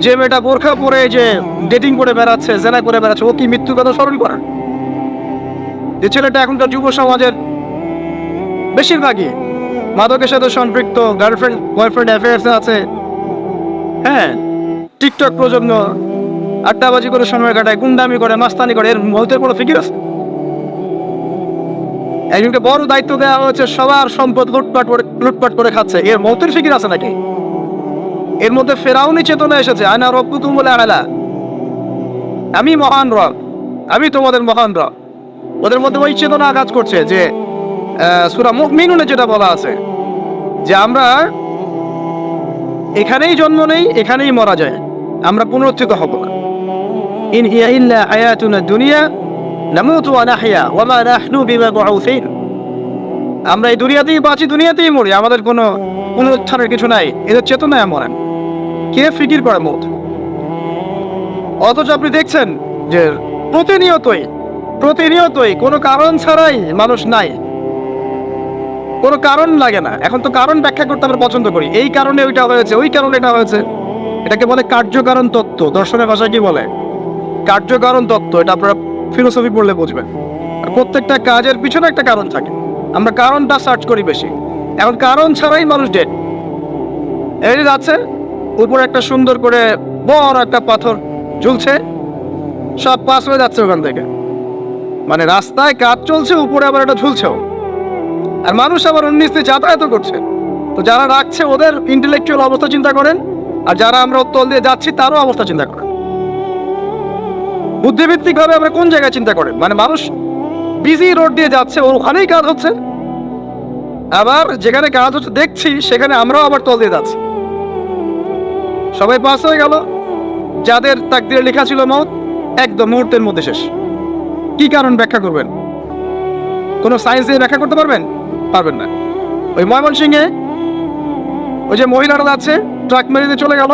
যে মেয়েটা বোরখা পরে যে ডেটিং করে বেড়াচ্ছে, জেনা করে বেড়াচ্ছে, ও কি মৃত্যুর কথা স্মরণ করে? যে ছেলেটা এখনকার যুব সমাজের বেশিরভাগই মাদকের সাথে সম্পৃক্ত, গার্লফ্রেন্ড বয়ফ্রেন্ড অ্যাফেয়ার্সে আছে, হ্যাঁ, টিকটক প্রজন্ম, আড্ডাবাজি করে সময় কাটায়, গুন্ডামি করে, মাস্তানি করে, এর মৌতের কোনো ফিকির আছে? একজনকে বড় দায়িত্ব দেওয়া হয়েছে, সবার সম্পদ লুটপাট করে খাচ্ছে, এর মৌতের ফিকির আছে নাকি? এর মধ্যে ফেরাউনি চেতনা এসেছে, আনা রব্বুকুম বলে আলা, আমি মহান রব, আমি তোমাদের মহান রব। ওদের মধ্যে ওই চেতনা কাজ করছে যে সূরা মুমিনুনে যেটা বলা আছে যে আমরা এখানেই জন্ম নেই, এখানেই মারা যায়, আমরা পুনরুত্থিত হব না। ইন হিয়া ইল্লা হায়াতুনা দুনিয়া নামুতু ওয়া নাহইয়া ওয়া মা নাহনু বিমাবউসিন। আমরা এই দুনিয়াতেই বাঁচি, দুনিয়াতেই মরি, আমাদের কোনো পুনরুত্থানের কিছু নাই। এদের চেতনায় আমরা কে ফিকির করে মত? অথচ আপনি দেখছেন যে প্রতিনিয়তই কোনো কারণ ছাড়াই মানুষ নাই, কোনো কারণ লাগে না। এখন তো কারণ ব্যাখ্যা করতে আমরা পছন্দ করি, এই কারণে ওইটা হয়েছে, ওই কারণে এটা হয়েছে। এটাকে বলে কার্যকারণ তত্ত্ব। দর্শনের ভাষায় কি বলে? কার্যকারণ তত্ত্ব। এটা আপনারা ফিলোসফি পড়লে বুঝবেন। প্রত্যেকটা কাজের পিছনে একটা কারণ থাকে, আমরা কারণটা সার্চ করি বেশি। এখন কারণ ছাড়াই মানুষ ডেড। এই যে যাচ্ছে, উপরে একটা সুন্দর করে বড় একটা পাথর ঝুলছে, সব পাস হয়ে যাচ্ছে ওখান থেকে। মানে রাস্তায় কাজ চলছে, উপরে আবার এটা ঝুলছেও, আর মানুষ আবার অন্যস্তে যাতায়াত করছে। তো যারা রাখছে ওদের ইন্টেলেকচুয়াল অবস্থা চিন্তা করেন, আর যারা আমরা তল দিয়ে যাচ্ছি তারও অবস্থা চিন্তা করেন। বুদ্ধিভিত্তিক ভাবে আমরা কোন জায়গায় চিন্তা করেন? মানে মানুষ বিজি রোড দিয়ে যাচ্ছে, ওখানেই কাজ হচ্ছে, আবার যেখানে কাজ হচ্ছে দেখছি সেখানে আমরাও আবার তল দিয়ে যাচ্ছি। সবাই পাস হয়ে গেল, যাদের তাকদিরে লেখা ছিল মওত, একদম মুহূর্তের মধ্যে শেষ। কি কারণ ব্যাখ্যা করবেন? কোনো সায়েন্স দিয়ে ব্যাখ্যা করতে পারবেন? পারবেন না। ওই ময়মনসিংহে ওই যে মহিলারা যাচ্ছে, ট্রাক মেরে দিয়ে চলে গেল,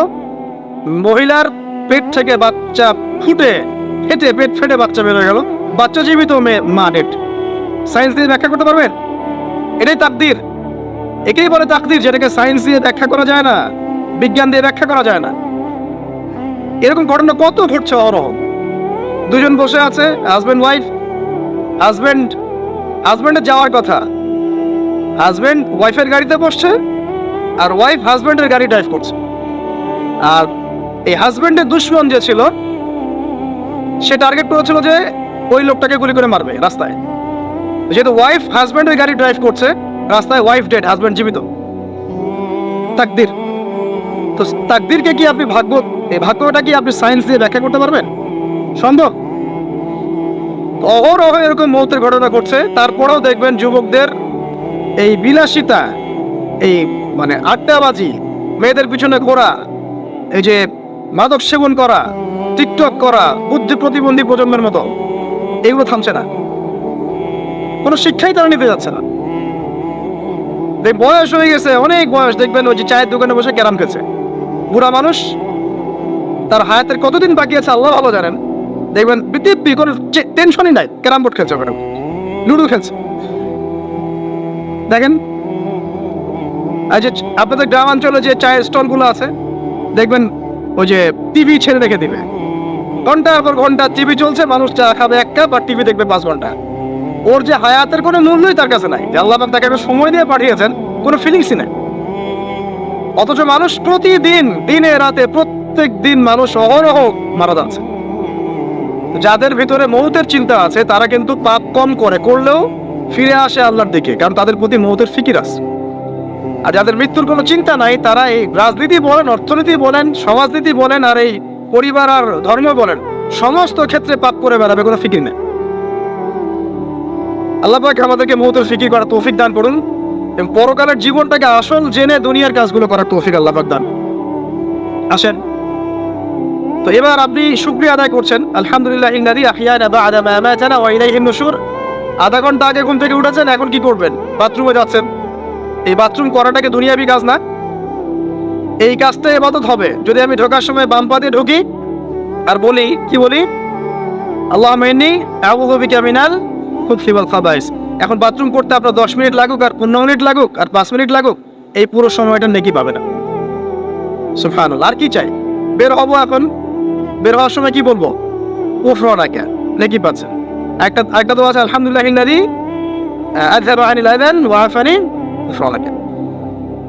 মহিলার পেট থেকে বাচ্চা ফেটে পেট ফেটে বাচ্চা বের হয়ে গেল, বাচ্চা জীবিত, মা ডেড। সায়েন্স দিয়ে ব্যাখ্যা করতে পারবেন? এটাই তাকদীর। একেই বলে তাকদীর, যেটাকে সায়েন্স দিয়ে ব্যাখ্যা করা যায় না, বিজ্ঞান দিয়ে ব্যাখ্যা করা যায় না। এরকম ঘটনা কত ঘটছে অহরহ। দুজন বসে আছে, হাজবেন্ড ওয়াইফ, হাজবেন্ডের যাওয়ার কথা, হাজবেন্ড ওয়াইফের গাড়িতে বসছে, আর ওয়াইফ হাজবেন্ডের গাড়ি ড্রাইভ করছে। আর এই হাজবেন্ডের দুশমন যে ছিল, সে টার্গেট করেছিল যে ওই লোকটাকে গুলি করে মারবে রাস্তায়। যেহেতু ওয়াইফ হাজবেন্ডের গাড়ি ড্রাইভ করছে, রাস্তায় ওয়াইফ ডেড, হাজবেন্ড জীবিত। তাকদীর। তো তাকদীরকে কি আপনি এই ভাগ্যটা কি আপনি সায়েন্স দিয়ে ব্যাখ্যা করতে পারবেন? সম্ভব? অহরহ এরকম মৌতের ঘটনা ঘটছে। তারপরেও দেখবেন যুবকদের এই বিলাসিতা, এই মানে আড্ডাবাজি, মেয়েদের পিছনে ঘোরা, এই যে মাদক সেবন করা, টিকটক করা, বুদ্ধি প্রতিবন্ধী প্রজন্মের মতো, এগুলো থামছে না। কোনো শিক্ষাই তারা নিতে যাচ্ছে না। বয়স হয়ে গেছে, অনেক বয়স, দেখবেন ওই যে চায়ের দোকানে বসে ক্যারাম খেলছে, বুড়া মানুষ, তার হায়াতের কতদিন বাকি আছে আল্লাহ ভালো জানেন। দেখবেন দিব্যি কোনো টেনশনই নাই, ক্যারাম বোর্ড খেলছে, ওখানে লুডো খেলছে। দেখেন এই যে আপনাদের গ্রামাঞ্চলে যে চায়ের স্টল গুলো আছে, দেখবেন ওই যে টিভি ছেড়ে রেখে দিবে, ঘন্টার পর ঘন্টা টিভি চলছে, মানুষ চা খাবে এক কাপ আর টিভি দেখবে 5 ঘন্টা। ওর যে হায়াতের কোনো মূল্যই তার কাছে নাই, যে আল্লাহ পাক তাকে একটা সময় দিয়ে পাঠিয়েছেন, কোনো ফিলিংসই নাই। অথচ মানুষ প্রতিদিন, দিনে রাতে, প্রত্যেক দিন মানুষ অহরহ মারা যাচ্ছে। যাদের ভিতরে মৌতের চিন্তা আছে তারা কিন্তু পাপ কম করলেও ফিরে আসে আল্লাহর দিকে, কারণ তাদের প্রতি মৌতের ফিকির আছে। আর যাদের মৃত্যুর কোনো চিন্তা নাই, তারা এই রাজনীতি বলেন, অর্থনীতি বলেন, সমাজনীতি বলেন, আর এই পরিবার আর ধর্ম বলেন, সমস্ত ক্ষেত্রে পাপ করে বেড়াবে, কোনো ফিকির নেই। আল্লাহ পাক আমাদেরকে মৌতের ফিকির করার তৌফিক দান করুন এবং পরকালের জীবনটাকে আসল জেনে দুনিয়ার কাজগুলো করার তৌফিক আল্লাহ পাক দান। আসেন, তো এবার আপনি শুকরিয়া আদায় করছেন, আলহামদুলিল্লাহ ইল্লাযী আহইয়ানা বা'দা মা আমাতানা ওয়া ইলাইহিন নুশুর। আধা ঘন্টা আগে ঘুম থেকে উঠেছেন, এখন কি করবেন? বাথরুমে যাচ্ছেন। এই বাথরুম করাটাকে দুনিয়াবি কাজ না? এই কাজটা ইবাদত হবে যদি আমি ঢোকার সময় বাম পা দিয়ে ঢুকি আর বলি, কি বলি? আল্লাহুম্মা ইন্নী আউযু বিকা মিনাল খুবসি ওয়াল খাবাইস। এখন বাথরুম করতে আপনার 10 মিনিট লাগুক আর 15 মিনিট লাগুক আর 5 মিনিট লাগুক, এই পুরো সময়টা নেকি পাবে না। সুবহানাল্লাহ। আর কি চাই? বের হব, এখন বের হওয়ার সময় কি বলবো? উফরানাকা, নেকি পাচ্ছেন। একটা দোয়া আছে, আলহামদুলিল্লাহ ইল্লাযী আযহাবা আনিল আযান ওয়া আফানি উফরানাকা।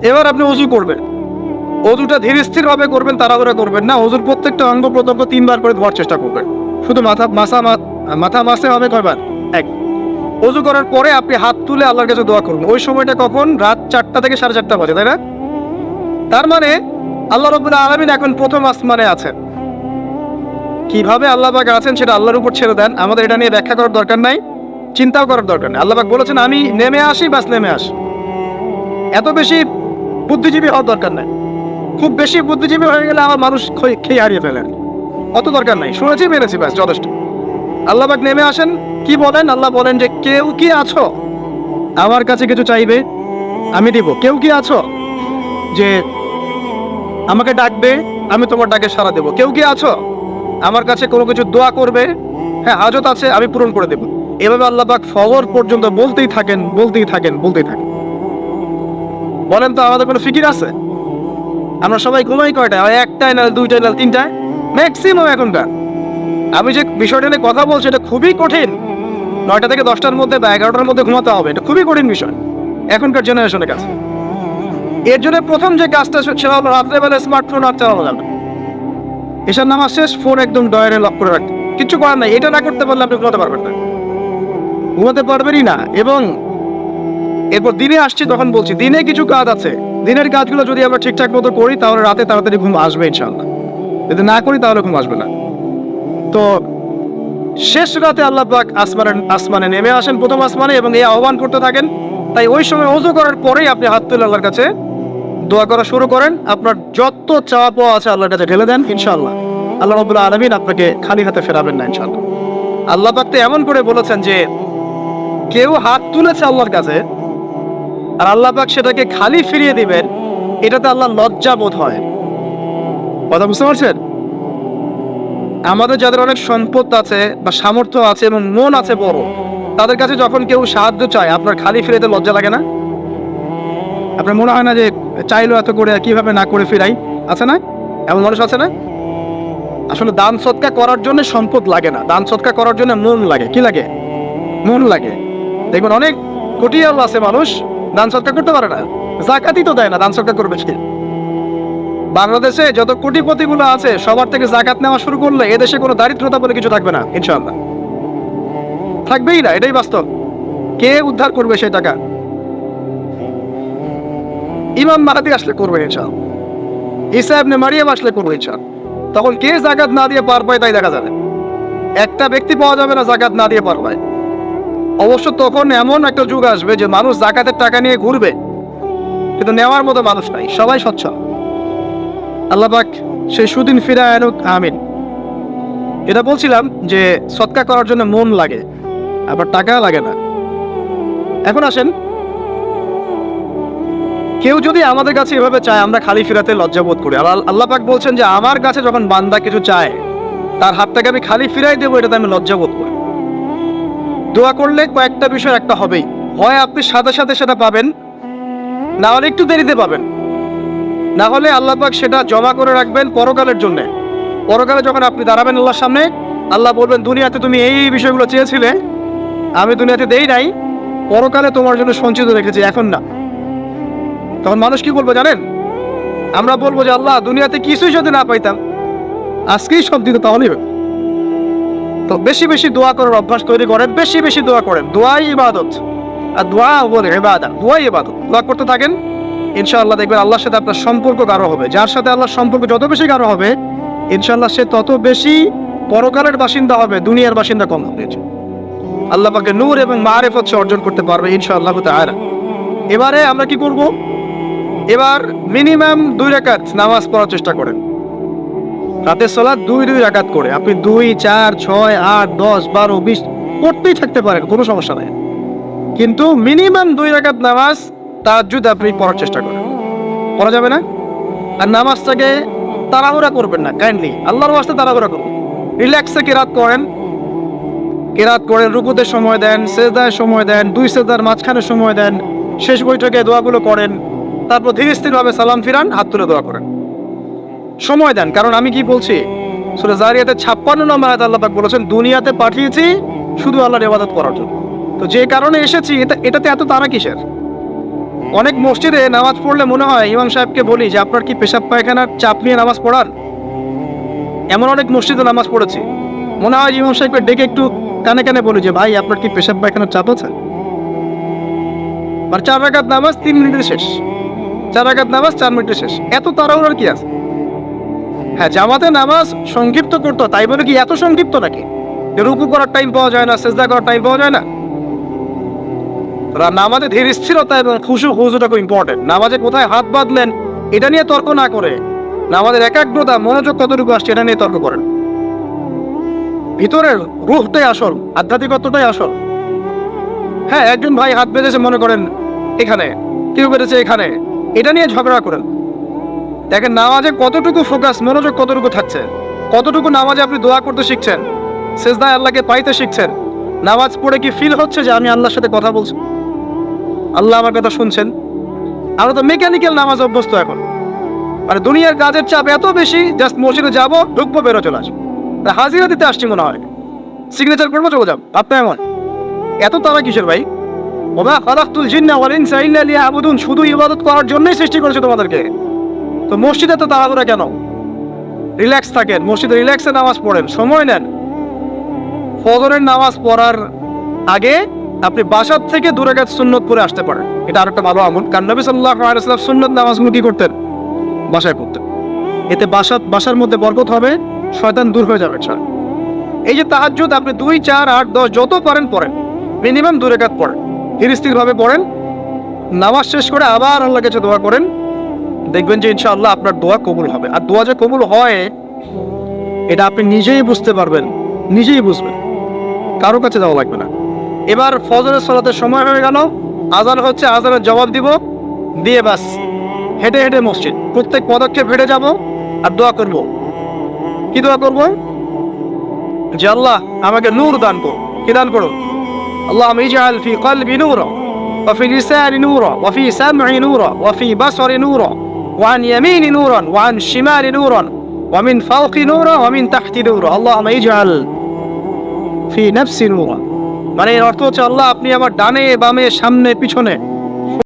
এবার আপনি ওযু করবেন। ওযুটা ধীর স্থির ভাবে করবেন, তাড়াহুড়া করবেন না। ওযুর প্রত্যেকটা অঙ্গ প্রত্যঙ্গ 3 বার করে ধোয়ার চেষ্টা করবেন। শুধু মাথা মাসে হবে কয়বার? 1। ওযু করার পরে আপনি হাত তুলে আল্লাহর কাছে দোয়া করুন। ওই সময়টা কখন? রাত 4টা থেকে 4:30 বাজে, তাই না? তার মানে আল্লাহ রাব্বুল আলামিন এখন প্রথম আসমানে আছেন। কিভাবে আল্লাহ পাক আছেন সেটা আল্লাহর উপর ছেড়ে দেন, আমাদের এটা নিয়ে ব্যাখ্যা করার দরকার নাই, চিন্তাও করার দরকার নেই। আল্লাহ পাক বলেছেন আমি নেমে আসি, বাস নেমে আসি। এত বেশি বুদ্ধিজীবী হওয়ার দরকার নাই। খুব বেশি বুদ্ধিজীবী হয়ে গেলে আমার মানুষ খেয়ে হারিয়ে ফেলে, অত দরকার নাই। শুনেছি, মেরেছি, ব্যাস যথেষ্ট। আল্লাহ পাক নেমে আসেন, কি বলেন? আল্লাহ বলেন যে কেউ কি আছো আমার কাছে কিছু চাইবে, আমি দিব। কেউ কি আছো যে আমাকে ডাকবে, আমি তোমার ডাকে সাড়া দেব। কেউ কি আছো আমার কাছে কোনো কিছু দোয়া করবে, হ্যাঁ হাজত আছে, আমি পূরণ করে দেব। এভাবে আল্লাহ পাক ফজর পর্যন্ত বলতেই থাকেন। বলেন তো আমাদের কোনো ফিকির আছে? আমরা সবাই ঘুমাই কয়টা? 1টায় না 2টায় না 3টায় ম্যাক্সিমাম এখনকার। আমি যে বিষয়টা নিয়ে কথা বলছি এটা খুবই কঠিন। 9টা থেকে 10টার মধ্যে বা 11টার মধ্যে ঘুমাতে হবে, এটা খুবই কঠিন বিষয় এখনকার জেনারেশনের কাছে। এর জন্য প্রথম যে কাজটা সেটা হলো রাত্রেবেলা স্মার্টফোন আর চালানো যাবে। এসব নামাজ শেষ, ফোন একদম ডয়ারে লক করে রাখতে, কিচ্ছু করার নাই। এটা না করতে পারলে আপনি ঘুমাতে পারবেন না, ঘুমাতে পারবেনই না। এবং এরপর দিনে আসছি, তখন বলছি দিনে কিছু কাজ আছে, দিনের কাজগুলো যদি আমরা ঠিকঠাক মতো করি তাহলে রাতে তাড়াতাড়ি ঘুম আসবে ইনশাআল্লাহ। যদি না করি তাহলে ঘুম আসবে না। তো শেষ রাতে আল্লাহ পাক আসমানে নেমে আসেন, প্রথম আসমানে, এবং এই আহ্বান করতে থাকেন। তাই ওই সময় ওযু করার পরেই আপনি হাত তুলে আল্লাহর কাছে দোয়া করা শুরু করেন। আপনার যত চাওয়া পাওয়া আছে আল্লাহর কাছে ঢেলে দেন, ইনশাআল্লাহ আল্লাহ রাব্বুল আলামিন আপনাকে খালি হাতে ফেরাবেন না ইনশাআল্লাহ। আল্লাহ পাক তো এমন করে বলেছেন যে কেউ হাত তুলেছে আল্লাহর কাছে আর আল্লাহ পাক সেটাকে খালি ফিরিয়ে দিবেন, এটাতে আল্লাহ লজ্জা বোধ হয়। কথা বুঝতে পারছেন? আমাদের যাদের অনেক সম্পদ আছে বা সামর্থ্য আছে এবং মন আছে বড়, তাদের কাছে যখন কেউ সাহায্য চায় আপনার খালি ফিরাইতে লজ্জা লাগে না? আপনার মনে হয় না যে চাইলো এত করে কিভাবে না করে ফিরাই? আছে না এমন মানুষ? আছে না? আসলে দান সৎকা করার জন্য সম্পদ লাগে না, দান সৎকা করার জন্য মন লাগে। কি লাগে? মন লাগে। দেখবেন অনেক কোটিয়াল আছে মানুষ, দান সৎকা করতে পারে না, যাকাতই তো দেয় না, দান সৎকা করবে কি? বাংলাদেশে যত কোটিপতিগুলো আছে সবার থেকে যাকাত নেওয়া শুরু করলে এদেশে কোনো দারিদ্রতা বলে কিছু থাকবে না ইনশাআল্লাহ, থাকবেই না, এটাই বাস্তব। কে উদ্ধার করবে সেই টাকা? ইমাম মাহাদি আসলে করবে ইনশাআল্লাহ, ঈসা ইবনে মারিয়াম আসলে করবে ইনশাআল্লাহ। তখন কে যাকাত না দিয়ে পার পায় তাই দেখা যাবে। একটা ব্যক্তি পাওয়া যাবে না যাকাত না দিয়ে পার পায়। অবশ্য তখন এমন একটা যুগ আসবে যে মানুষ যাকাতের টাকা নিয়ে ঘুরবে, কিন্তু নেওয়ার মতো মানুষ নাই, সবাই সচ্ছল। আল্লাহ পাক সেই সুদিন ফিরে আনুক, আমিন। এটা বলছিলাম যে সদকা করার জন্য মন লাগে, আবার টাকা লাগে না। এখন আসেন, কেউ যদি আমাদের কাছে এভাবে চায়, আমরা খালি ফিরাতে লজ্জাবোধ করি। আল্লাহ পাক বলছেন যে আমার কাছে যখন বান্দা কিছু চায়, তার হাতটাকে আমি খালি ফিরাই দেবো, এটাতে আমি লজ্জাবোধ করি। দোয়া করলে কয়েকটা বিষয় একটা হবেই, হয় আপনি সাথে সাথে সেটা পাবেন, না হলে একটু দেরিতে পাবেন, না হলে আল্লাহ পাক সেটা জমা করে রাখবেন পরকালের জন্য। পরকালে যখন আপনি দাঁড়াবেন আল্লাহর সামনে, আল্লাহ বলবেন দুনিয়াতে তুমি এই বিষয়গুলো চেয়েছিলে, আমি দুনিয়াতে দেই নাই, পরকালে তোমার জন্য সঞ্চিত রেখেছি, এখন না। তখন মানুষ কি বলবো জানেন? আমরা বলবো যে আল্লাহ দুনিয়াতে কিছুই যদি না পাইতাম, আজকেই সব দিত, তাহলেই হবে। তো বেশি বেশি দোয়া করার অভ্যাস তৈরি করেন, বেশি বেশি দোয়া করেন। দোয়াই ইবাদত, আর দোয়া বলে ইবাদত, দোয়াই ইবাদত। দোয়া করতে থাকেন, ইনশাআল্লাহ দেখবেন আল্লাহর সাথে আপনার সম্পর্ক গাঢ় হবে। যার সাথে আল্লাহর সম্পর্ক যত বেশি গাঢ় হবে, ইনশাআল্লাহ সে তত বেশি পরকালের বাসিন্দা হবে, দুনিয়ার বাসিন্দা কম হবে। আল্লাহ পাকে নূর এবং মারিফত অর্জন করতে পারবে ইনশাআল্লাহ তাআলা। এবারে আমরা কি করব? এবার মিনিমাম 2 রাকাত নামাজ পড়ার চেষ্টা করেন। রাতের সালাত 2 রাকাত করে আপনি 2, 4, 6, 8, 10, 12, 20 পড়তেই থাকতে পারেন, কোনো সমস্যা নাই। কিন্তু মিনিমাম 2 রাকাত নামাজ তাহাজ্জুদ আপনি পড়ার চেষ্টা করেন। পড়া যাবে না? আর নামাজটাকে তাড়াহুড়া করবেন না, কাইন্ডলি আল্লাহর ওয়াস্তে তাড়াহুড়া করুন। রিল্যাক্সে কিরাত করেন, রুকুতে সময় দেন, সেজদায় সময় দেন, 2 সেজদার মাঝখানে সময় দেন, শেষ বৈঠকে দোয়াগুলো করেন, তারপর ধীরে স্থিরভাবে সালাম ফিরান, হাত তুলে দোয়া করেন, সময় দেন। কারণ আমি কি বলছি, সূরা জারিয়াতে 56 নম্বর আয়াতে আল্লাহ পাক বলেছেন দুনিয়াতে পাঠিয়েছি শুধু আল্লাহর ইবাদত করার জন্য। তো যে কারণে এসেছি, এটাতে এত তাড়া কিসের? অনেক মসজিদে নামাজ পড়লে মনে হয় ইমাম সাহেবকে বলি যে আপনার কি পেশাব পায়খানার চাপ নিয়ে নামাজ পড়ান? এমন অনেক মসজিদে নামাজ পড়েছি, মনে হয় ইমাম সাহেবকে ডেকে একটু কানে কানে বলি যে ভাই আপনার কি পেশাব পায়খানার চাপ আছে? আর 4 রাকাত নামাজ 3 মিনিটে শেষ, 4 রাকাত নামাজ 4 মিনিটে শেষ, এত তাড়াহুড়ার কি আছে? হ্যাঁ, জামাতে নামাজ সংক্ষিপ্ত করতো, তাই বলে কি এত সংক্ষিপ্ত নাকি রুকু করার টাইম পাওয়া যায় না, সেজদা করার টাইম পাওয়া যায় না? নামাজে ধীর স্থিরতা এবং খুশুটা খুব ইম্পর্টেন্ট। নামাজে কোথায় হাত বাঁধলেন এটা নিয়ে তর্ক না করে, নামাজের একাগ্রতা, মনোযোগ কতটুকু আসছে এটা নিয়ে তর্ক করেন। ভিতরের রূহটাই আসল, আধ্যাত্মিকতাটাই আসল। হ্যাঁ, একজন ভাই হাত বেঁধেছে মনে করেন এখানে, কেউ বেঁধেছে এখানে, এটা নিয়ে ঝগড়া করেন। দেখেন নামাজে কতটুকু ফোকাস, মনোযোগ কতটুকু থাকছে, কতটুকু নামাজে আপনি দোয়া করতে শিখছেন, সেজদায় আল্লাহকে পাইতে শিখছেন। নামাজ পড়ে কি ফিল হচ্ছে যে আমি আল্লাহর সাথে কথা বলছি, আল্লাহ আমার কথা শুনছেন? আমরা তো মেকানিক্যাল নামাজ অভ্যস্ত এখন। মানে দুনিয়ার কাজের চাপ এত বেশি, জাস্ট মসজিদে যাবো, ঢুকবো, বেরো, চলে আসবো, হাজিরা দিতে আসছি মনে হয়, সিগনেচার করবো, চলে যাবো। আপনার এমন এত তারা কিসের ভাই? ওমা খালাকতুল জিন্না ওয়াল ইনসা ইল্লা লিয়াবুদুন, শুধু ইবাদত করার জন্যই সৃষ্টি করেছে তোমাদেরকে। তো মসজিদে তো তাড়াহুড়া কেন? রিল্যাক্স থাকেন, মসজিদে রিল্যাক্সে নামাজ পড়েন, সময় নেন। ফজরের নামাজ পড়ার আগে আপনি বাসার থেকে 2 রাকাত সুন্নত পড়ে আসতে পারেন, এটা আরেকটা ভালো আমল। কারণ নবী সাল্লাল্লাহু আলাইহি ওয়াসাল্লাম সুন্নত নামাজগুলো কি করতেন? বাসায় পড়তেন। এতে বাসার মধ্যে বরকত হবে, শয়তান দূর হয়ে যাবে। এই যে তাহাজ্জুদ আপনি 2, 4, 8, 10 যত পারেন পড়েন, মিনিমাম 2 রাকাত পড়েন, ধীর স্থিরভাবে পড়েন। নামাজ শেষ করে আবার আল্লাহর কাছে দোয়া করেন, দেখবেন যে ইনশাআল্লাহ আপনার দোয়া কবুল হবে। আর দোয়া যে কবুল হয় এটা আপনি নিজেই বুঝতে পারবেন, নিজেই বুঝবেন, কারো কাছে যাওয়া লাগবে না। এবার ফজরের সালাতের সময় হয়ে গেল, আজান হচ্ছে, আজানের জবাব দিব, দিয়ে বাস হেঁটে হেঁটে মসজিদ, প্রত্যেক পদক্ষেপ হেঁটে যাব আর দোয়া করব। কি দোয়া করব? যে আল্লাহ আমাকে নূর দান করো। কি দান করো? আল্লাহুম্মা ইজআল ফি কলবি নূরা ওয়া ফি লিসানি নূরা ওয়া ফি সামঈ নূরা ওয়া ফি বাসরি নূরা ওয়া আন ইয়ামিনি নূরান ওয়া আন শিমালি নূরান ওয়া মিন ফাওকি নূরা ওয়া মিন তাহতি নূরা আল্লাহুম্মা ইজআল ফি নাফসি নূরা। মানে এর অর্থ হচ্ছে আল্লাহ আপনি আমার ডানে বামে সামনে পিছনে